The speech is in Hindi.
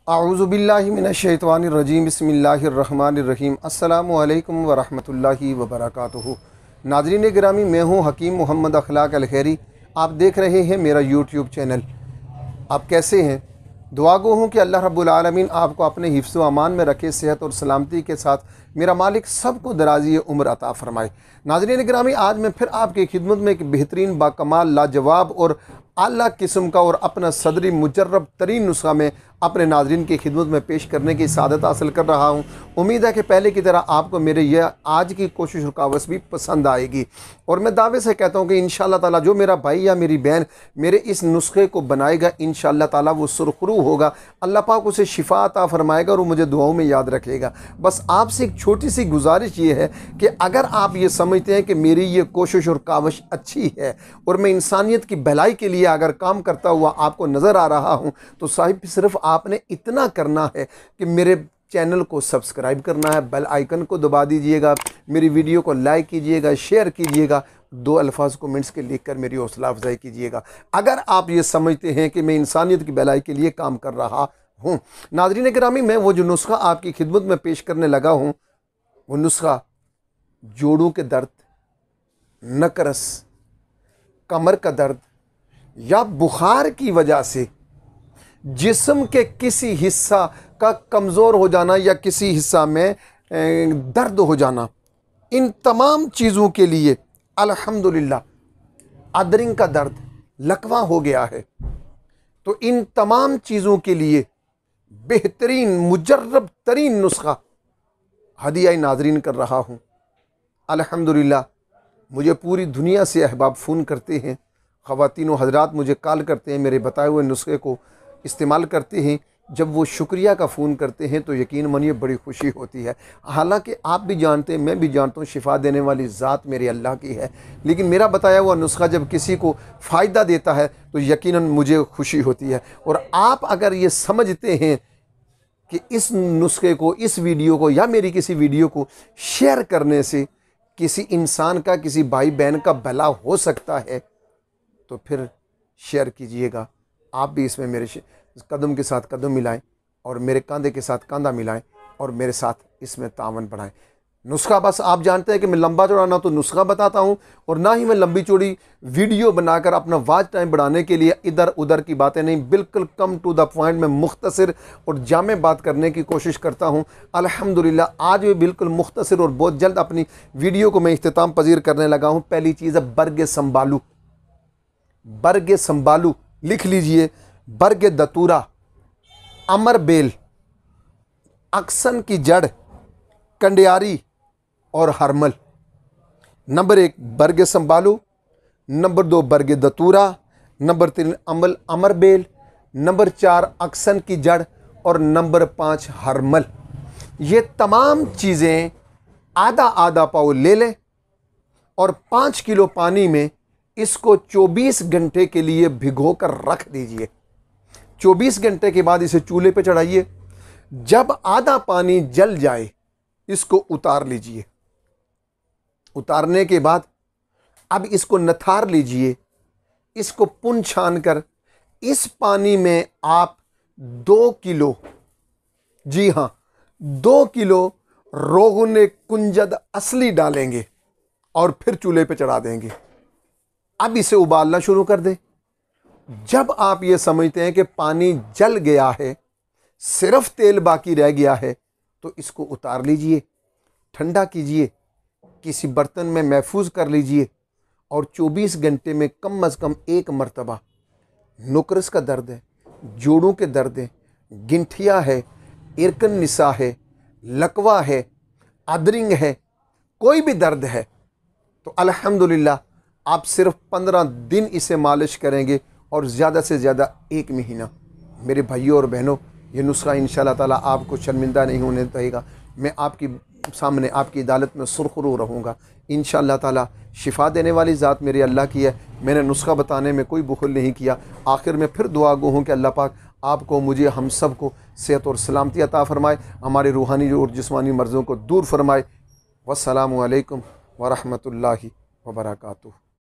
आऊज़ुबिल्लाहि मिनश्शैतानिर्रजीम बिस्मिल्लाहिर्रहमानिर्रहीम अस्सलामु अलैकुम वरहमतुल्लाहि वबरकातुहू। नाज़रीन गिरामी, मैं हूँ हकीम मोहम्मद अखलाक अलखैरी। आप देख रहे हैं मेरा यूट्यूब चैनल। आप कैसे हैं? दुआ गो हूँ कि अल्लाह रब्बुल आलमीन आपको अपने हिफ्ज़ व अमान में रखे, सेहत और सलामती के साथ मेरा मालिक सबको दराज़ी उम्र अता फ़रमाए। नाज़रीन गिरामी, आज मैं फिर आपकी खिदमत में एक बेहतरीन, बाकमाल, लाजवाब और आला किस्म का और अपना सदरी मुजर्रब तरीन नुस्खा में अपने नाज़रीन की खिदमत में पेश करने की सादत हासिल कर रहा हूँ। उम्मीद है कि पहले की तरह आपको मेरे यह आज की कोशिश और कावस भी पसंद आएगी। और मैं दावे से कहता हूँ कि इंशाअल्लाह ताला जो मेरा भाई या मेरी बहन मेरे इस नुस्खे को बनाएगा, इंशाअल्लाह ताला वो सुरखरू होगा। अल्लाह पाक उसे शिफा अता फरमाएगा और वो मुझे दुआओं में याद रखेगा। बस आपसे एक छोटी सी गुजारिश ये है कि अगर आप ये समझते हैं कि मेरी ये कोशिश और कावश अच्छी है और मैं इंसानियत की भलाई के लिए अगर काम करता हुआ आपको नज़र आ रहा हूँ, तो साहिब सिर्फ आपने इतना करना है कि मेरे चैनल को सब्सक्राइब करना है, बेल आइकन को दबा दीजिएगा, मेरी वीडियो को लाइक कीजिएगा, शेयर कीजिएगा, 2 अल्फाज कमेंट्स के लिख कर मेरी हौसला अफजाई कीजिएगा अगर आप ये समझते हैं कि मैं इंसानियत की भलाई के लिए काम कर रहा हूँ। नाज़रीन गिरामी, मैं वो जो नुस्खा आपकी खिदमत में पेश करने लगा हूँ, वो नुस्खा जोड़ों के दर्द, नकरस, कमर का दर्द या बुखार की वजह से जिस्म के किसी हिस्सा का कमज़ोर हो जाना या किसी हिस्सा में दर्द हो जाना, इन तमाम चीज़ों के लिए अल्हम्दुलिल्लाह अदरिंग का दर्द, लकवा हो गया है, तो इन तमाम चीज़ों के लिए बेहतरीन मुजर्रब तरीन नुस्खा हदिया नाज़रीन कर रहा हूँ। अल्हम्दुलिल्लाह मुझे पूरी दुनिया से अहबाब फ़ोन करते हैं, ख़वातीन व हज़रात मुझे कॉल करते हैं, मेरे बताए हुए नुस्खे को इस्तेमाल करते हैं। जब वो शुक्रिया का फ़ोन करते हैं तो यकीन मानिए बड़ी खुशी होती है। हालांकि आप भी जानते हैं, मैं भी जानता हूँ, शिफा देने वाली ज़ात मेरे अल्लाह की है, लेकिन मेरा बताया हुआ नुस्खा जब किसी को फ़ायदा देता है तो यकीनन मुझे खुशी होती है। और आप अगर ये समझते हैं कि इस नुस्खे को, इस वीडियो को या मेरी किसी वीडियो को शेयर करने से किसी इंसान का, किसी भाई बहन का भला हो सकता है, तो फिर शेयर कीजिएगा। आप भी इसमें मेरे कदम के साथ कदम मिलाएं और मेरे कंधे के साथ कंधा मिलाएं और मेरे साथ इसमें तावन बढ़ाएं। नुस्खा बस आप जानते हैं कि मैं लंबा चौड़ा ना तो नुस्खा बताता हूं और ना ही मैं लंबी चौड़ी वीडियो बनाकर अपना वाच टाइम बढ़ाने के लिए इधर उधर की बातें नहीं, बिल्कुल कम टू द पॉइंट में मुख्तसर और जामे बात करने की कोशिश करता हूं। अल्हम्दुलिल्लाह आज भी बिल्कुल मुख्तसर और बहुत जल्द अपनी वीडियो को मैं इख्तिताम पजीर करने लगा हूँ। पहली चीज़ है बरगे संबालू। बरगे संबालू लिख लीजिए, बरगे दतूरा, अमर बेल, अक्सन की जड़, कंडियारी और हरमल। नंबर 1 बरगे संबालू, नंबर 2 बरगे दतूरा, नंबर 3 अमर बेल, नंबर 4 अक्सन की जड़ और नंबर 5 हरमल। ये तमाम चीज़ें आधा आधा पाव ले लें और 5 किलो पानी में इसको 24 घंटे के लिए भिगो कर रख दीजिए। 24 घंटे के बाद इसे चूल्हे पे चढ़ाइए। जब आधा पानी जल जाए इसको उतार लीजिए। उतारने के बाद अब इसको नथार लीजिए। इसको पुन छान कर इस पानी में आप 2 किलो, जी हाँ 2 किलो रोगुन कुंजद असली डालेंगे और फिर चूल्हे पे चढ़ा देंगे। अब इसे उबालना शुरू कर दें। जब आप ये समझते हैं कि पानी जल गया है, सिर्फ तेल बाकी रह गया है, तो इसको उतार लीजिए, ठंडा कीजिए, किसी बर्तन में महफूज कर लीजिए और 24 घंटे में कम अज़ कम 1 मरतबा नुकरस का दर्द है, जोड़ों के दर्द है, गिंठिया है, इरकन निसा है, लकवा है, अदरिंग है, कोई भी दर्द है, तो अल्हम्दुलिल्लाह आप सिर्फ 15 दिन इसे मालिश करेंगे और ज़्यादा से ज़्यादा 1 महीना। मेरे भाइयों और बहनों, ये नुस्खा इंशाअल्लाह ताला आपको शर्मिंदा नहीं होने देगा। मैं आपकी सामने आपकी अदालत में सुरखरू रहूँगा इंशाअल्लाह ताला। शिफा देने वाली ज़ात मेरे अल्लाह की है। मैंने नुस्खा बताने में कोई बुखल नहीं किया। आखिर में फिर दुआ गो हूँ कि अल्लाह पाक आपको, मुझे, हम सब को सेहत और सलामती अता फ़रमाए, हमारे रूहानी और जिस्मानी मर्ज़ों को दूर फरमाए। वस्सलामु अलैकुम वरहमतुल्लाहि वबरकातुहू।